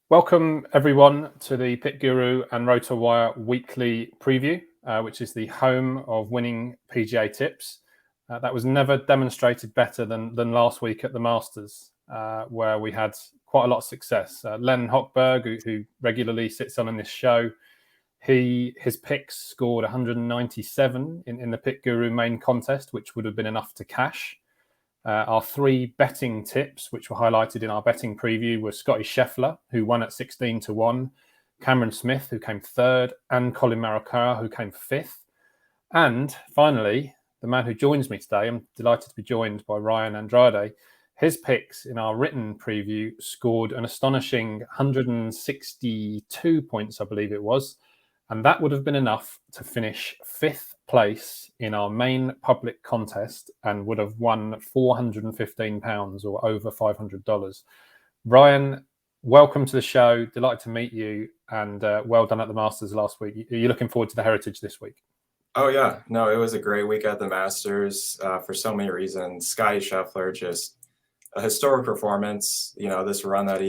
Welcome everyone to the PickGuru and RotoWire weekly preview, which is the home of winning PGA tips. That was never demonstrated better than last week at the Masters, where we had quite a lot of success. Len Hochberg, who regularly sits on in this show, his picks scored 197 in the PickGuru main contest, which would have been enough to cash. Our three betting tips, which were highlighted in our betting preview, were Scotty Scheffler, who won at 16-1, Cameron Smith, who came third, and Collin Morikawa, who came fifth. And finally, the man who joins me today, I'm delighted to be joined by Ryan Andrade. His picks in our written preview scored an astonishing 162 points, I believe it was. And that would have been enough to finish fifth place in our main public contest and would have won £415 or over $500. Ryan, welcome to the show. Delighted to meet you, and well done at the Masters last week. Are you looking forward to the Heritage this week? Oh, yeah. No, it was a great week at the Masters for so many reasons. Scotty Scheffler, just a historic performance. You know, this run that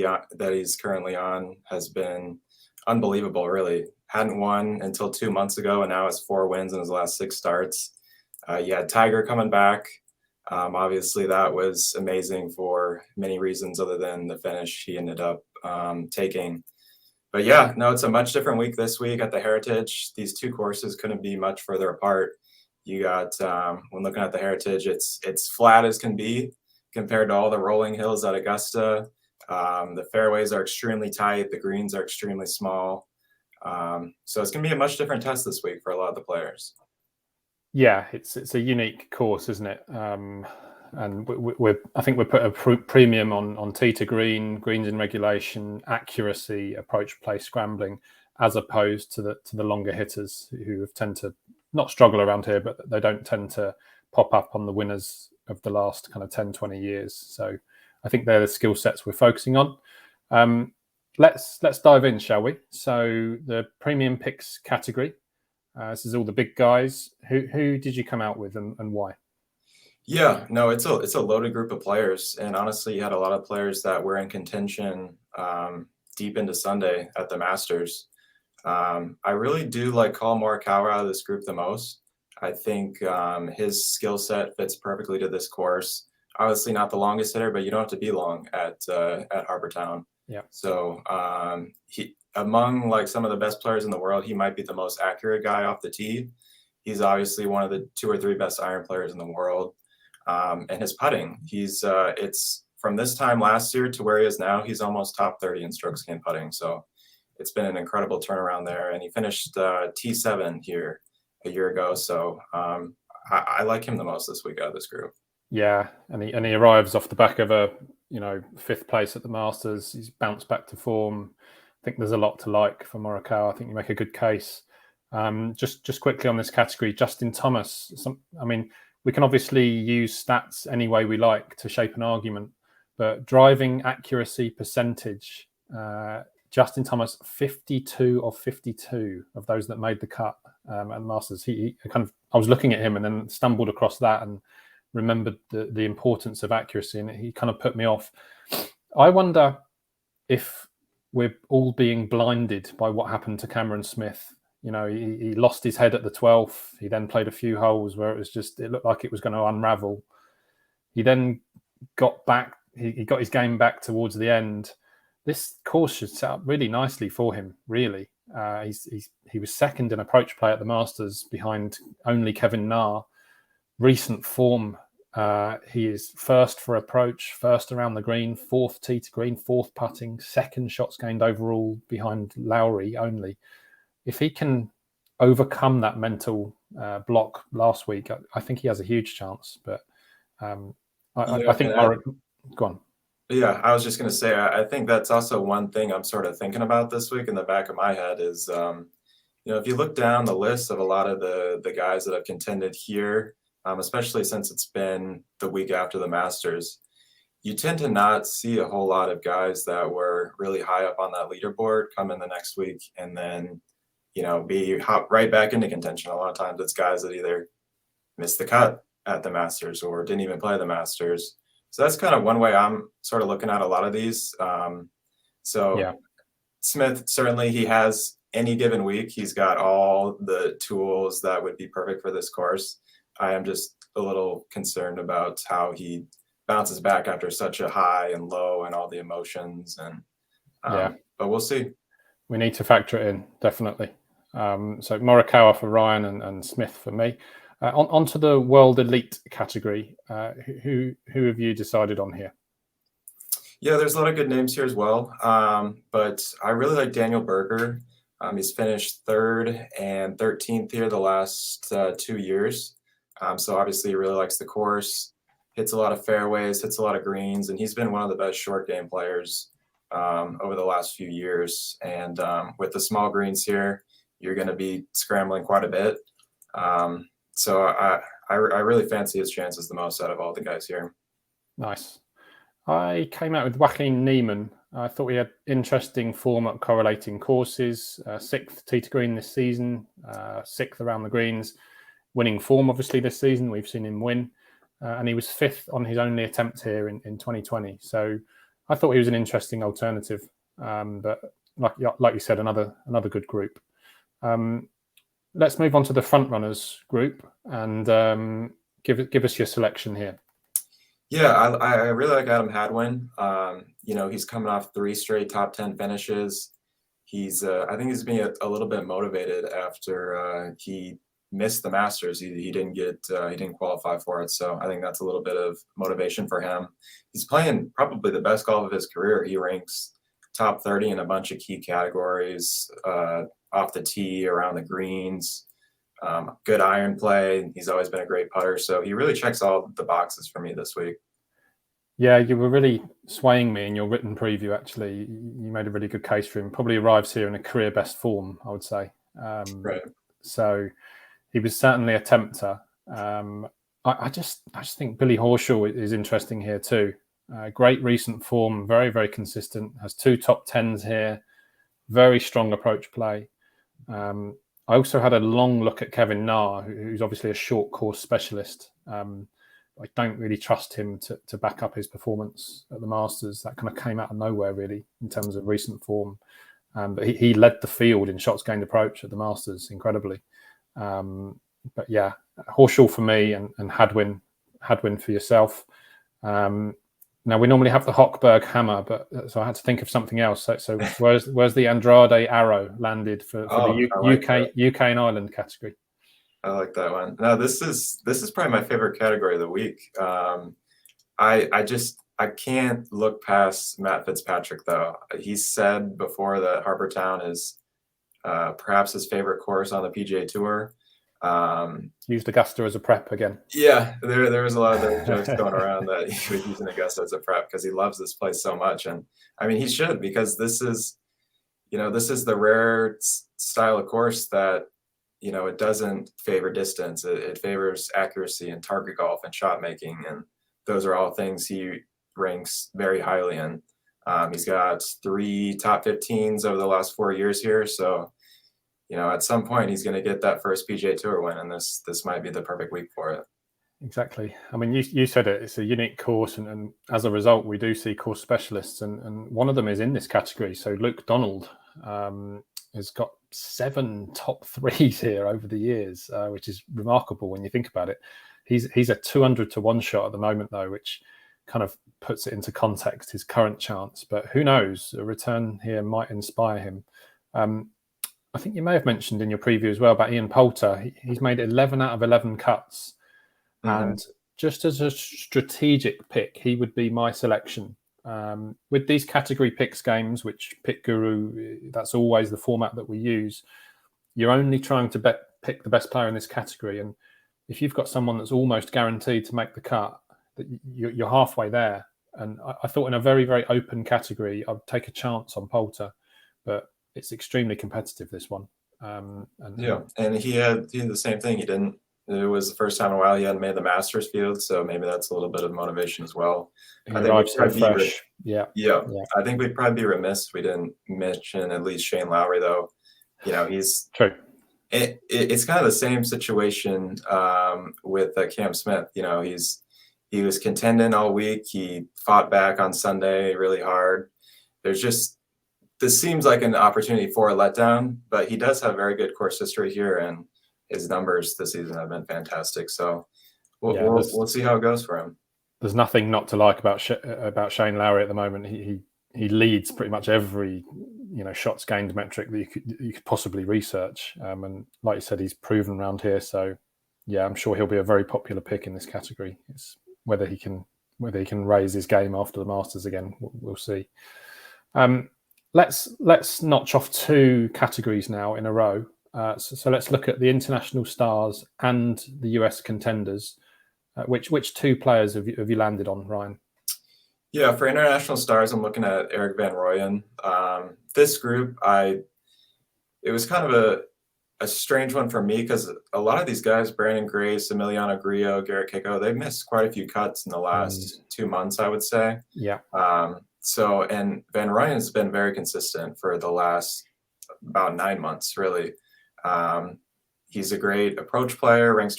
he's currently on has been unbelievable, really. Hadn't won until 2 months ago, and now has 4 wins in his last 6 starts. You had Tiger coming back. Obviously, that was amazing for many reasons other than the finish he ended up taking. But yeah, no, it's a much different week this week at the Heritage. These two courses couldn't be much further apart. You got, when looking at the Heritage, it's flat as can be compared to all the rolling hills at Augusta. The fairways are extremely tight. The greens are extremely small. So it's going to be a much different test this week for a lot of the players. Yeah, it's a unique course, isn't it? And I think we put a premium on tee to green, greens in regulation, accuracy, approach play, scrambling, as opposed to the longer hitters who tend to not struggle around here, but they don't tend to pop up on the winners of the last kind of 10, 20 years. So I think they're the skill sets we're focusing on. Let's dive in, shall we? So the premium picks category. This is all the big guys. Who did you come out with and why? Yeah, no, it's a loaded group of players, and honestly, you had a lot of players that were in contention deep into Sunday at the Masters. I really do like Collin Morikawa out of this group the most. I think his skill set fits perfectly to this course. Obviously, not the longest hitter, but you don't have to be long at Harbour Town. Yeah. So he, among like some of the best players in the world, he might be the most accurate guy off the tee. He's obviously one of the 2 or 3 best iron players in the world. And his putting, it's from this time last year to where he is now, he's almost top 30 in strokes gained putting. So it's been an incredible turnaround there. And he finished T7 here a year ago. So I like him the most this week out of this group. Yeah, and he arrives off the back of a 5th place at the Masters. He's bounced back to form. I think there's a lot to like for Morikawa. I think you make a good case. Just quickly on this category, Justin Thomas. We can obviously use stats any way we like to shape an argument, but driving accuracy percentage, Justin Thomas, 52 of 52 of those that made the cut at the Masters. I was looking at him and then stumbled across that and remembered the importance of accuracy, and he kind of put me off. I wonder if we're all being blinded by what happened to Cameron Smith. You know, he lost his head at the 12th. He then played a few holes where it looked like it was going to unravel. He then got back. He got his game back towards the end. This course should set up really nicely for him, really. He was second in approach play at the Masters behind only Kevin Na. Recent form, he is first for approach, first around the green, 4th tee to green, 4th putting, 2nd shots gained overall behind Lowry only. If he can overcome that mental block last week, I think he has a huge chance. But I think go on. Yeah, I was just going to say, I think that's also one thing I'm sort of thinking about this week in the back of my head is, if you look down the list of a lot of the guys that have contended here, especially since it's been the week after the Masters, you tend to not see a whole lot of guys that were really high up on that leaderboard come in the next week and then, be hop right back into contention. A lot of times it's guys that either missed the cut at the Masters or didn't even play the Masters. So that's kind of one way I'm sort of looking at a lot of these. Yeah. Smith, certainly he has any given week. He's got all the tools that would be perfect for this course. I am just a little concerned about how he bounces back after such a high and low and all the emotions. And but we'll see. We need to factor it in, definitely. So Morikawa for Ryan and Smith for me. Onto the World Elite category. Who have you decided on here? Yeah, there's a lot of good names here as well. But I really like Daniel Berger. He's finished 3rd and 13th here the last 2 years. So obviously he really likes the course, hits a lot of fairways, hits a lot of greens, and he's been one of the best short game players over the last few years. And with the small greens here, you're going to be scrambling quite a bit. So I really fancy his chances the most out of all the guys here. Nice. I came out with Joaquin Niemann. I thought he had interesting form at correlating courses. 6th tee to green this season, 6th around the greens. Winning form, obviously, this season. We've seen him win. And he was 5th on his only attempt here in 2020. So I thought he was an interesting alternative. But like you said, another good group. Let's move on to the front runners group and give us your selection here. Yeah, I really like Adam Hadwin. He's coming off 3 straight top 10 finishes. I think he's being a little bit motivated after he missed the Masters. He didn't qualify for it. So I think that's a little bit of motivation for him. He's playing probably the best golf of his career. He ranks top 30 in a bunch of key categories, off the tee, around the greens, good iron play. He's always been a great putter. So he really checks all the boxes for me this week. Yeah, you were really swaying me in your written preview, actually. You made a really good case for him. Probably arrives here in a career best form, I would say. Right. So he was certainly a tempter. I just think Billy Horschel is interesting here too. Great recent form, very, very consistent, has 2 top 10s here, very strong approach play. I also had a long look at Kevin Na, who's obviously a short course specialist. I don't really trust him to back up his performance at the Masters. That kind of came out of nowhere, really, in terms of recent form. But he led the field in shots gained approach at the Masters, incredibly. But yeah, Horschel for me and Hadwin for yourself. Now, we normally have the Hochberg hammer, but so I had to think of something else. So where's the Andrade arrow landed for the UK and Ireland category? I like that one. No, this is probably my favorite category of the week. I can't look past Matt Fitzpatrick, though. He said before that Harbour Town is perhaps his favorite course on the PGA Tour. Used Augusta as a prep again. Yeah, there was a lot of those jokes going around that he was using Augusta as a prep because he loves this place so much. And I mean, he should, because this is the rare style of course that, it doesn't favor distance. It favors accuracy and target golf and shot making. And those are all things he ranks very highly in. He's got 3 top 15s over the last 4 years here. So, at some point he's going to get that first PGA Tour win, and this might be the perfect week for it. Exactly. I mean, you said it. It's a unique course, and as a result, we do see course specialists, and one of them is in this category. So Luke Donald has got 7 top 3s here over the years, which is remarkable when you think about it. He's a 200 to 1 shot at the moment, though, which kind of puts it into context, his current chance. But who knows? A return here might inspire him. I think you may have mentioned in your preview as well about Ian Poulter. He's made 11 out of 11 cuts. Mm-hmm. And just as a strategic pick, he would be my selection. With these category picks games, which PickGuru, that's always the format that we use, you're only trying to pick the best player in this category. And if you've got someone that's almost guaranteed to make the cut, you're halfway there. And I thought in a very, very open category, I'd take a chance on Poulter. But it's extremely competitive, this one. And he had the same thing. It was the first time in a while he hadn't made the Masters field, so maybe that's a little bit of motivation as well. I think so fresh. Yeah. I think we'd probably be remiss if we didn't mention at least Shane Lowry, though. He's true. It's kind of the same situation with Cam Smith. He was contending all week. He fought back on Sunday really hard. There's just this seems like an opportunity for a letdown, but he does have very good course history here, and his numbers this season have been fantastic. So we'll see how it goes for him. There's nothing not to like about Shane Lowry at the moment. He leads pretty much every shots gained metric that you could possibly research. And like you said, he's proven around here. So yeah, I'm sure he'll be a very popular pick in this category. It's whether he can raise his game after the Masters again. We'll see. Let's notch off 2 categories now in a row. So let's look at the international stars and the US contenders. Which 2 players have you landed on, Ryan? Yeah, for international stars, I'm looking at Erik van Rooyen. This group, it was kind of a strange one for me because a lot of these guys, Brandon Grace, Emiliano Grillo, Garrett Kiko, they've missed quite a few cuts in the last 2 months, I would say. Yeah. And Van Rooyen has been very consistent for the last about 9 months, really. He's a great approach player, ranks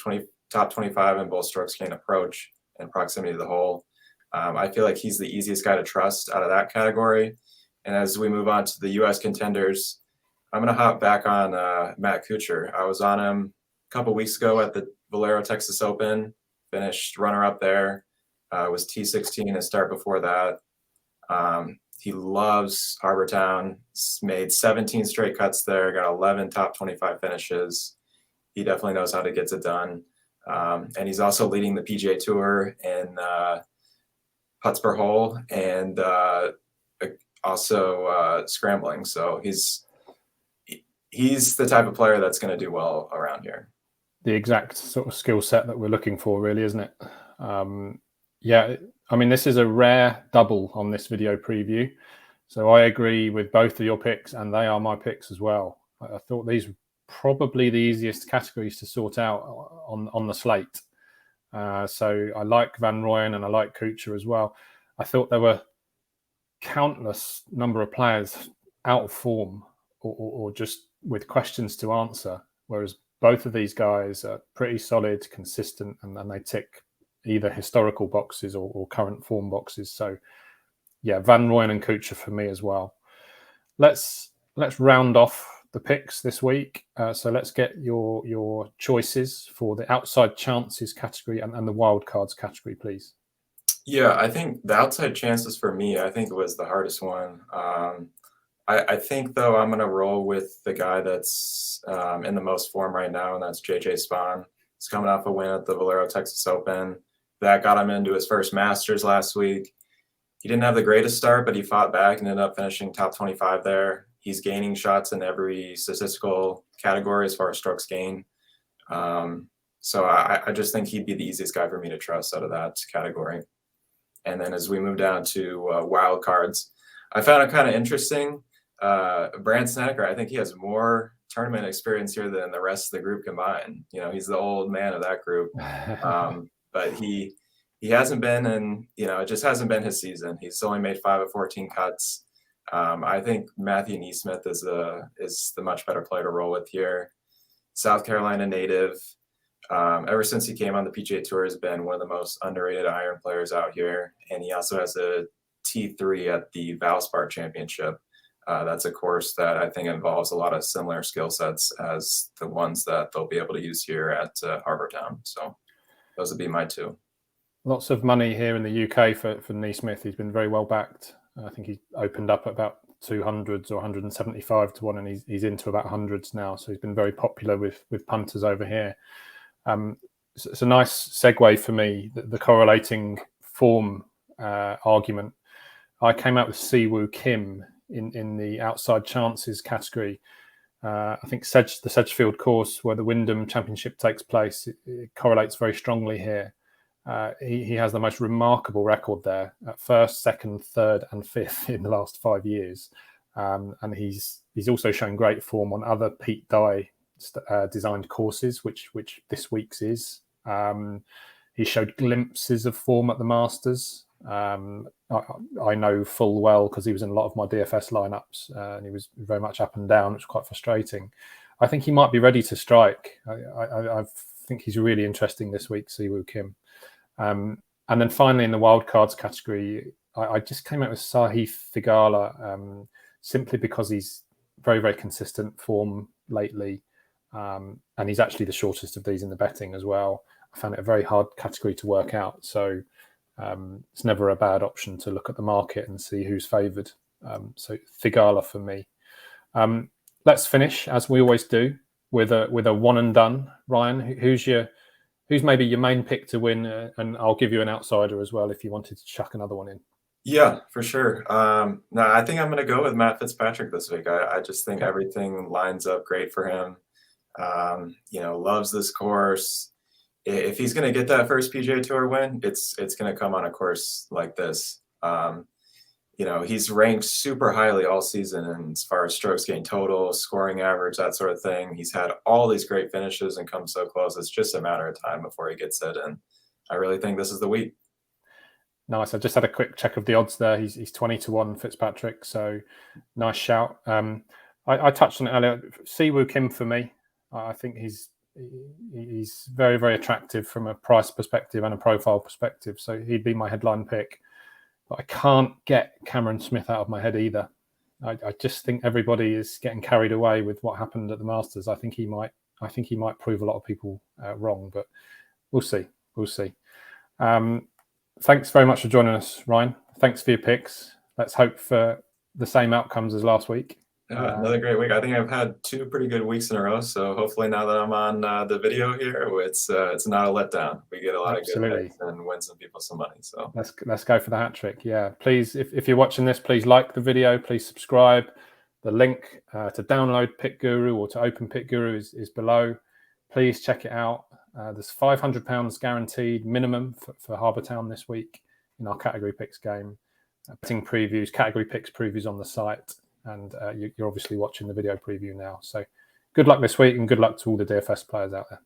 top 25 in both strokes gained approach and proximity to the hole. I feel like he's the easiest guy to trust out of that category. And as we move on to the U.S. contenders, I'm going to hop back on Matt Kuchar. I was on him a couple weeks ago at the Valero Texas Open, finished runner-up there, was T16 a start before that. He loves Harbor Town, made 17 straight cuts there, got 11 top 25 finishes. He definitely knows how to get it done. And he's also leading the PGA Tour in putts per hole and also scrambling. So he's the type of player that's going to do well around here. The exact sort of skill set that we're looking for, really, isn't it? Yeah, I mean, this is a rare double on this video preview. So I agree with both of your picks, and they are my picks as well. I thought these were probably the easiest categories to sort out on the slate. So I like Van Rooyen and I like Kuchar as well. I thought there were countless number of players out of form or just with questions to answer, whereas both of these guys are pretty solid, consistent, and they tick either historical boxes or current form boxes. So yeah, Van Rooyen and Kuchar for me as well. Let's round off the picks this week. So let's get your choices for the outside chances category and the wild cards category, please. Yeah, I think the outside chances for me, I think it was the hardest one. I think, though, I'm going to roll with the guy that's in the most form right now, and that's JJ Spaun. He's coming off a win at the Valero Texas Open. That got him into his first Masters last week. He didn't have the greatest start, but he fought back and ended up finishing top 25 there. He's gaining shots in every statistical category as far as strokes gained. So I just think he'd be the easiest guy for me to trust out of that category. And then as we move down to wild cards, I found it kind of interesting. Brandt Snedeker, I think he has more tournament experience here than the rest of the group combined. He's the old man of that group. But he hasn't been in, it just hasn't been his season. He's only made 5 of 14 cuts. I think Matthew Neesmith is the much better player to roll with here. South Carolina native. Ever since he came on the PGA Tour, has been one of the most underrated iron players out here. And he also has a T3 at the Valspar Championship. That's a course that I think involves a lot of similar skill sets as the ones that they'll be able to use here at Harbor Town. So those would be my 2. Lots of money here in the UK for Neesmith. He's been very well backed. I think he opened up at about 200s or 175 to 1, and he's into about hundreds now. So he's been very popular with punters over here. It's a nice segue for me, the correlating form argument. I came out with Siwoo Kim in the outside chances category. I think the Sedgefield course where the Wyndham Championship takes place, it correlates very strongly here. He has the most remarkable record there at 1st, 2nd, 3rd, and 5th in the last 5 years. And he's also shown great form on other Pete Dye designed courses, which this week's is. He showed glimpses of form at the Masters. I know full well because he was in a lot of my DFS lineups, and he was very much up and down, which was quite frustrating. I think he might be ready to strike. I think he's really interesting this week, Siwoo Kim. And then finally in the wildcards category, I just came out with Sahith Theegala. simply because he's very, very consistent form lately. And he's actually the shortest of these in the betting as well. I found it a very hard category to work out. So it's never a bad option to look at the market and see who's favoured. So Thigala for me. Let's finish, as we always do, with a one and done. Ryan, who's maybe your main pick to win? And I'll give you an outsider as well if you wanted to chuck another one in. Yeah, for sure. No, I think I'm going to go with Matt Fitzpatrick this week. I just think everything lines up great for him. Loves this course. If he's going to get that first PGA Tour win, it's going to come on a course like this. He's ranked super highly all season, and as far as strokes gained total, scoring average, that sort of thing. He's had all these great finishes and come so close. It's just a matter of time before he gets it, and I really think this is the week. Nice. I just had a quick check of the odds there. He's 20-1 Fitzpatrick, so nice shout. I touched on it earlier. Siwoo Kim for me. I think he's very, very attractive from a price perspective and a profile perspective. So he'd be my headline pick. But I can't get Cameron Smith out of my head either. I just think everybody is getting carried away with what happened at the Masters. I think he might prove a lot of people wrong, but we'll see. Thanks very much for joining us, Ryan. Thanks for your picks. Let's hope for the same outcomes as last week. Another great week. I think I've had 2 pretty good weeks in a row. So hopefully now that I'm on the video here, it's not a letdown. We get a lot of good picks and win some people some money. So let's go for the hat trick. Yeah, please, if you're watching this, please like the video. Please subscribe. The link to download PickGuru or to open PickGuru is below. Please check it out. There's £500 guaranteed minimum for Harbour Town this week in our category picks game. Betting previews, category picks previews on the site. And you're obviously watching the video preview now. So good luck this week and good luck to all the DFS players out there.